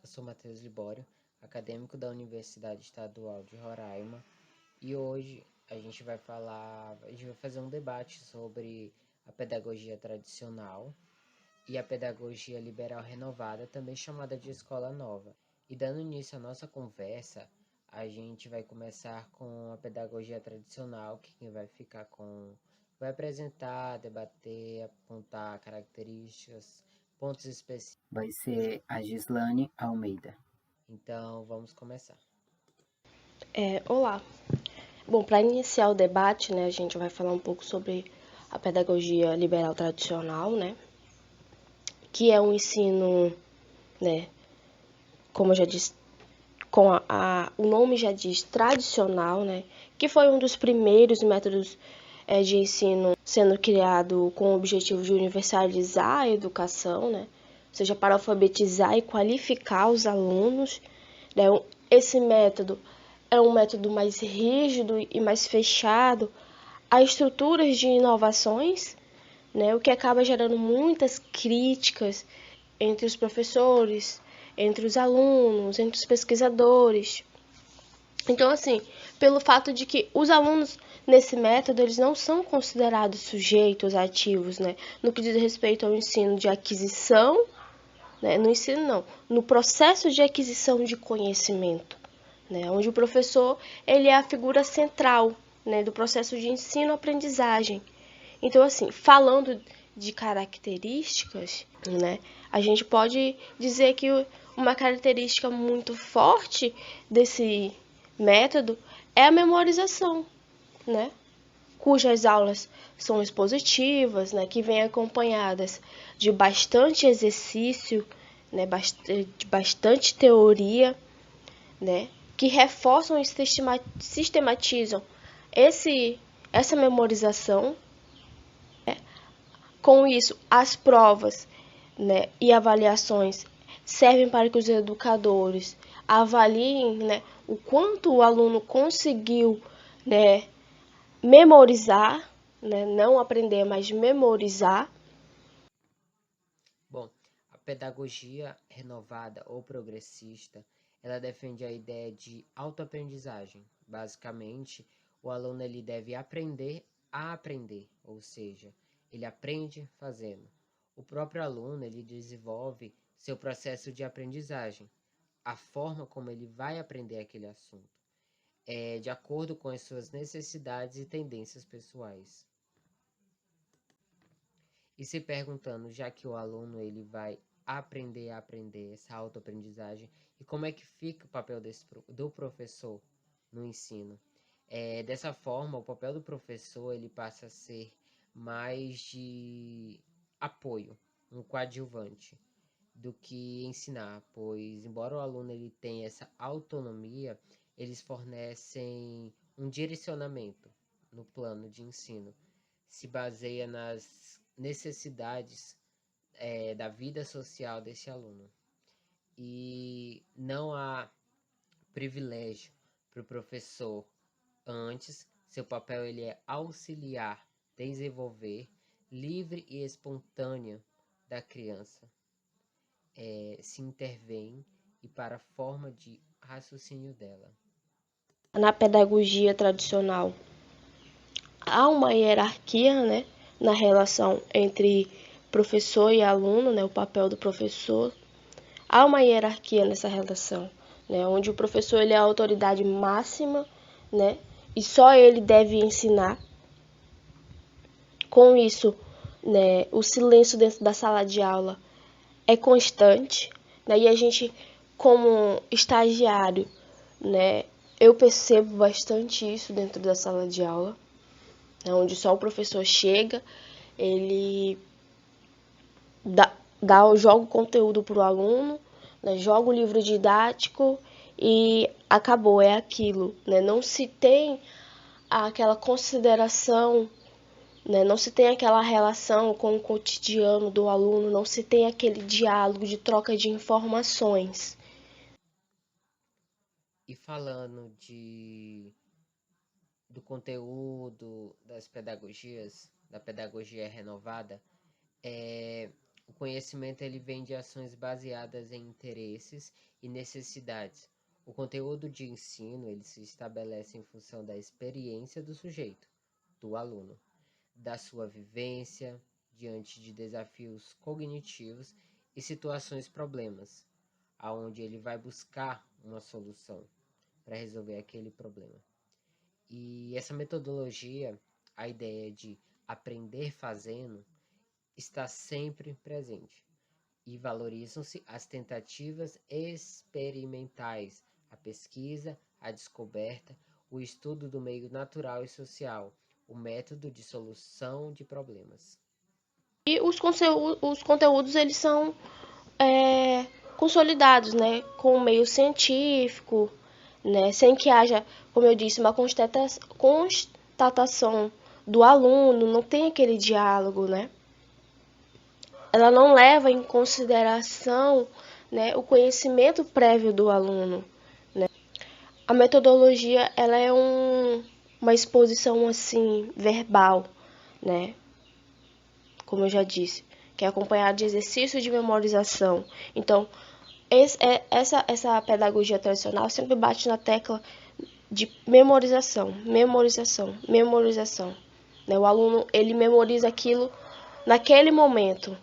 Eu sou Matheus Libório, acadêmico da Universidade Estadual de Roraima, e hoje a gente vai fazer um debate sobre a pedagogia tradicional e a pedagogia liberal renovada, também chamada de escola nova. E dando início à nossa conversa, a gente vai começar com a pedagogia tradicional, que quem vai apresentar, debater, apontar características, pontos específicos. Vai ser a Gislane Almeida. Então, vamos começar. Olá. Bom, para iniciar o debate, né, a gente vai falar um pouco sobre a pedagogia liberal tradicional, né, que é um ensino, né, como eu já disse, o nome já diz tradicional, né, que foi um dos primeiros métodos de ensino sendo criado com o objetivo de universalizar a educação, né, ou seja, para alfabetizar e qualificar os alunos, né. Esse método é um método mais rígido e mais fechado a estruturas de inovações, né, o que acaba gerando muitas críticas entre os professores, entre os alunos, entre os pesquisadores. Então, assim, pelo fato de que os alunos nesse método eles não são considerados sujeitos ativos, né, no que diz respeito ao ensino de aquisição, né, no ensino não, no processo de aquisição de conhecimento, né, onde o professor ele é a figura central, né, do processo de ensino-aprendizagem. Então, assim, falando de características, né, a gente pode dizer que uma característica muito forte desse método é a memorização, né, cujas aulas são expositivas, né, que vêm acompanhadas de bastante exercício, né, de bastante teoria, né, que reforçam e sistematizam essa memorização. Com isso, as provas, né, e avaliações servem para que os educadores avaliem, né, o quanto o aluno conseguiu, né, memorizar, né, não aprender, mas memorizar. Bom, a pedagogia renovada ou progressista, ela defende a ideia de autoaprendizagem. Basicamente, o aluno ele deve aprender a aprender, ou seja, ele aprende fazendo. O próprio aluno ele desenvolve seu processo de aprendizagem, a forma como ele vai aprender aquele assunto, de acordo com as suas necessidades e tendências pessoais. E se perguntando, já que o aluno ele vai aprender a aprender essa autoaprendizagem, e como é que fica o papel do professor no ensino? Dessa forma, o papel do professor ele passa a ser mais de apoio, um coadjuvante, do que ensinar, pois embora o aluno ele tenha essa autonomia, eles fornecem um direcionamento no plano de ensino, se baseia nas necessidades da vida social desse aluno. E não há privilégio para o professor. Antes, seu papel ele é auxiliar, desenvolver, livre e espontânea da criança. Se intervém e para a forma de raciocínio dela. Na pedagogia tradicional, há uma hierarquia, né, na relação entre professor e aluno, né, o papel do professor. Há uma hierarquia nessa relação, né, onde o professor ele é a autoridade máxima, né, e só ele deve ensinar. Com isso, né, o silêncio dentro da sala de aula é constante, né, e a gente, como estagiário, né, eu percebo bastante isso dentro da sala de aula, né, onde só o professor chega, ele joga o conteúdo para o aluno, né, joga o livro didático e acabou, é aquilo, né? Não se tem aquela consideração, né? Não se tem aquela relação com o cotidiano do aluno, não se tem aquele diálogo de troca de informações. E falando do conteúdo das pedagogias, da pedagogia renovada, O conhecimento ele vem de ações baseadas em interesses e necessidades. O conteúdo de ensino ele se estabelece em função da experiência do sujeito, do aluno, da sua vivência diante de desafios cognitivos e situações problemas, aonde ele vai buscar uma solução para resolver aquele problema. E essa metodologia, a ideia de aprender fazendo, está sempre presente e valorizam-se as tentativas experimentais, a pesquisa, a descoberta, o estudo do meio natural e social, o método de solução de problemas. E os conteúdos eles são consolidados, né, com o meio científico, né, sem que haja, como eu disse, uma constatação do aluno, não tem aquele diálogo, né? Ela não leva em consideração, né, o conhecimento prévio do aluno, né? A metodologia ela é uma exposição assim verbal, né? Como eu já disse, que é acompanhada de exercícios de memorização. Então, essa pedagogia tradicional sempre bate na tecla de memorização, memorização, memorização. Né? O aluno ele memoriza aquilo naquele momento,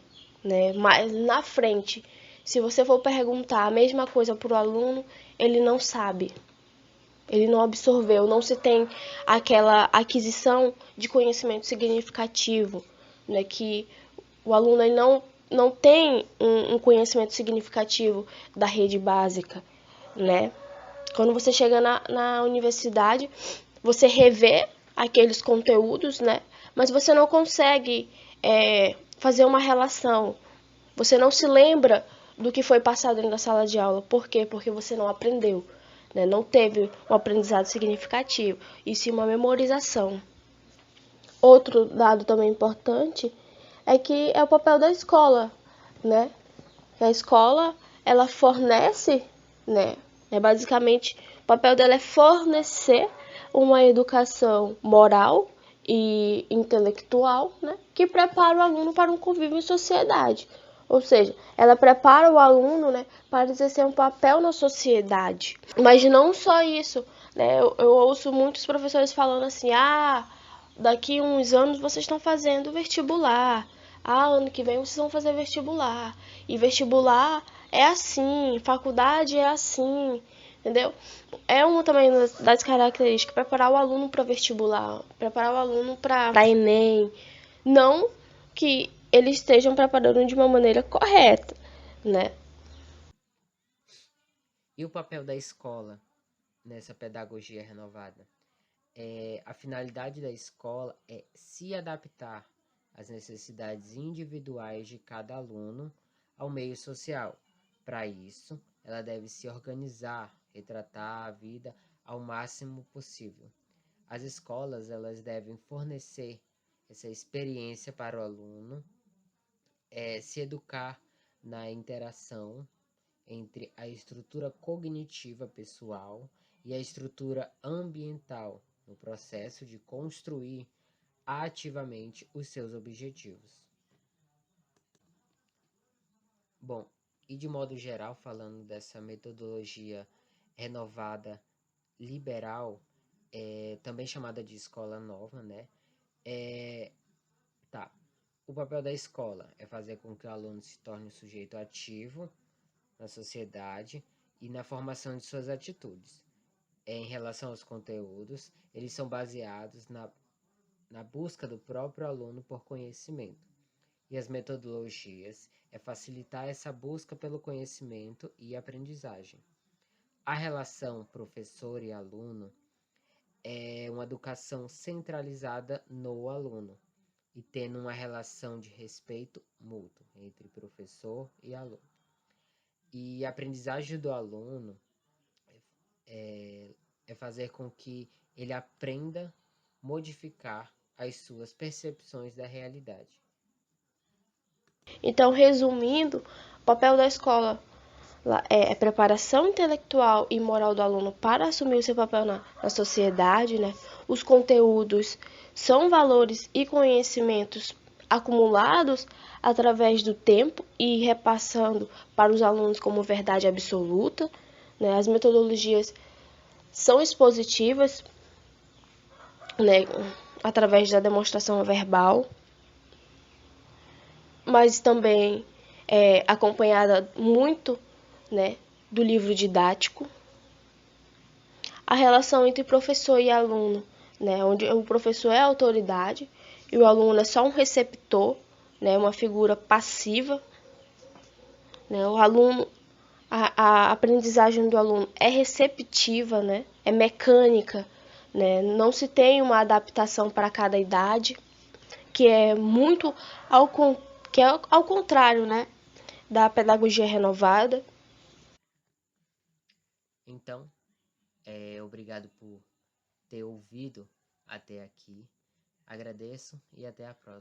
né? Mas na frente, se você for perguntar a mesma coisa para o aluno, ele não sabe. Ele não absorveu, não se tem aquela aquisição de conhecimento significativo, né? Que o aluno ele não tem um conhecimento significativo da rede básica, né? Quando você chega na universidade, você revê aqueles conteúdos, né? Mas você não consegue fazer uma relação. Você não se lembra do que foi passado dentro da sala de aula. Por quê? Porque você não aprendeu, né? Não teve um aprendizado significativo, e sim uma memorização. Outro dado também importante é que é o papel da escola, né? A escola, ela fornece, né? Basicamente, o papel dela é fornecer uma educação moral e intelectual, né? Que prepara o aluno para um convívio em sociedade. Ou seja, ela prepara o aluno, né, para exercer um papel na sociedade. Mas não só isso, né? Eu ouço muitos professores falando assim, daqui a uns anos vocês estão fazendo vestibular. Ano que vem vocês vão fazer vestibular. E vestibular é assim, faculdade é assim, entendeu? É uma também das características, preparar o aluno para vestibular, preparar o aluno para Enem. Não que eles estejam preparando de uma maneira correta, né? E o papel da escola nessa pedagogia renovada? A finalidade da escola é se adaptar às necessidades individuais de cada aluno ao meio social. Para isso, ela deve se organizar, retratar a vida ao máximo possível. As escolas elas devem fornecer essa experiência para o aluno, se educar na interação entre a estrutura cognitiva pessoal e a estrutura ambiental no processo de construir ativamente os seus objetivos. Bom, e de modo geral, falando dessa metodologia renovada liberal, também chamada de escola nova, né? O papel da escola é fazer com que o aluno se torne um sujeito ativo na sociedade e na formação de suas atitudes. Em relação aos conteúdos, eles são baseados na busca do próprio aluno por conhecimento. E as metodologias é facilitar essa busca pelo conhecimento e aprendizagem. A relação professor e aluno é uma educação centralizada no aluno e tendo uma relação de respeito mútuo entre professor e aluno. E a aprendizagem do aluno é fazer com que ele aprenda a modificar as suas percepções da realidade. Então, resumindo, o papel da escola é preparação intelectual e moral do aluno para assumir o seu papel na sociedade, né? Os conteúdos são valores e conhecimentos acumulados através do tempo e repassando para os alunos como verdade absoluta, né? As metodologias são expositivas, né, através da demonstração verbal, mas também acompanhada muito, né, do livro didático. A relação entre professor e aluno, né, onde o professor é a autoridade e o aluno é só um receptor, né, uma figura passiva. Né, o aluno, a aprendizagem do aluno é receptiva, né, é mecânica, né, não se tem uma adaptação para cada idade, que é muito ao contrário, né, da pedagogia renovada. Então, obrigado por ter ouvido até aqui. Agradeço e até a próxima.